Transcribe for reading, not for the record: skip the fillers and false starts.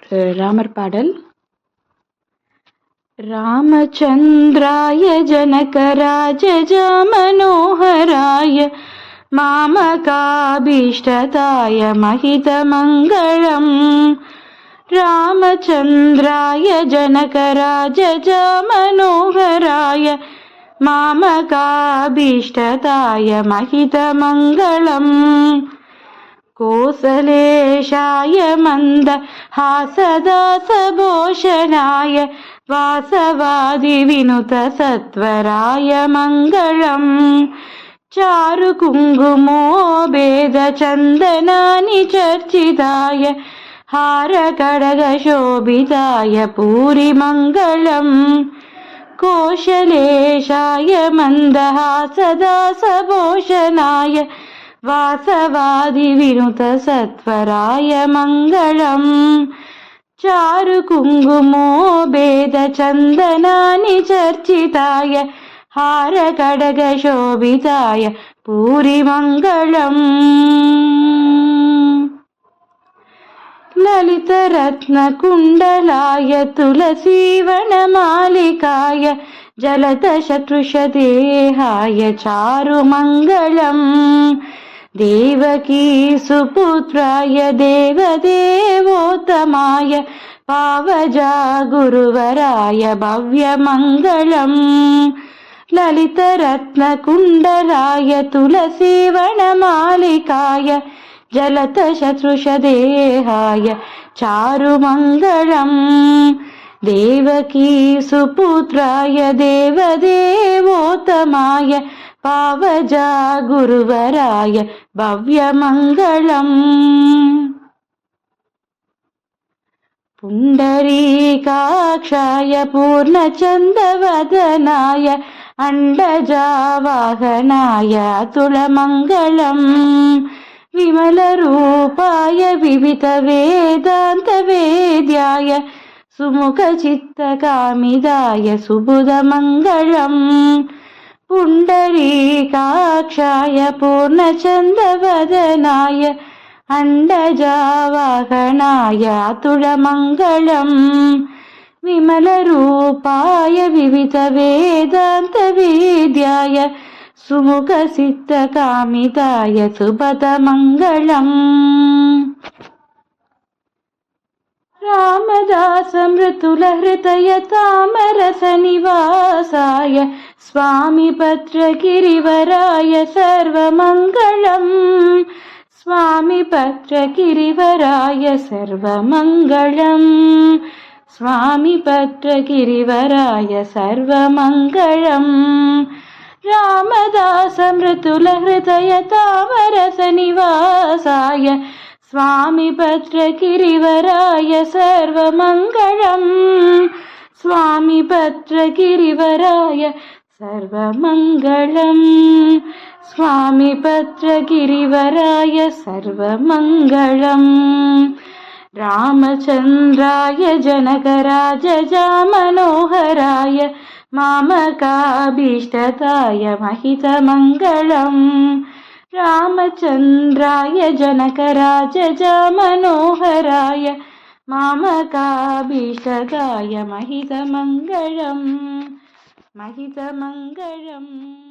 ராமர் பாடல். ராமச்சந்திராய ஜனகராஜஜ மனோஹராய மாமகாபீஷ்டதாய மஹிதமங்களம். ராமச்சந்திராய ஜனகராஜஜ மனோஹராய மாமகாபீஷ்டதாய மஹிதமங்களம். कोसलेशाय मन्दहासदासभूषणाय वासवादिविनुतसत्वराय मङ्गलम्. चारुकुङ्कुमोपेतचन्दनानि चर्चिताय हारकडगशोभिताय पूरिमङ्गलम्. कोशलेशाय मन्दहासदासभूषणाय वासवादिविनुतसत्वराय मङ्गलम्. चारुकुङ्कुमोपेतचन्दनानि चर्चिताय हारकडगशोभिताय पूरिमङ्गलम्. ललितरत्नकुण्डलाय तुलसीवनमालिकाय जलदशतृषदेहाय चारुमङ्गलम्. देवकी सुपुत्राय देवदेवोत्तमाय पावजा गुरुवराय भव्यमङ्गलम्. ललितरत्नकुण्डलाय तुलसीवनमालिकाय जलदशतृषदेहाय चारुमङ्गलम्. देवकी सुपुत्राय देवदेवोत्तमाय पावजा गुरुवराय भव्यमङ्गलम्. पुण्डरीकाक्षाय पूर्णचन्द्रवदनाय अण्डजावाहनाय अतुलमङ्गलम्. विमलरूपाय विविधवेदान्तवेद्याय सुमुखचित्तकामिदाय सुबुधमङ्गलम्. पुण्डरीकाक्षाय पूर्णचन्द्रवदनाय अण्डजावाहनाय अतुलमङ्गलम्. विमलरूपाय विविधवेदान्तवेद्याय सुमुखसिद्धकामिदाय सुबधमङ्गलम्. रामदासमृतुलहृदय तामरसनिवासाय स्वामिभद्रगिरिवराय सर्वमङ्गलम्. स्वामिभद्रगिरिवराय सर्वमङ्गलम्. स्वामिभद्रगिरिवराय सर्वमङ्गलम्. रामदासमृतुलहृदय तामरसनिवासाय स्वामिभद्रगिरिवराय सर्वमङ्गलम्. स्वामिभद्रगिरिवराय सर्वमङ्गलम्. स्वामिभद्रगिरिवराय सर्वमङ्गलम्. रामचन्द्राय जनकराजज मनोहराय मामकाभीष्टदाय महितमङ्गलम्. रामचन्द्राय जनकराजज मनोहराय मामकाभीष्टदाय महितमङ्गलम्. महितमङ्गलम्.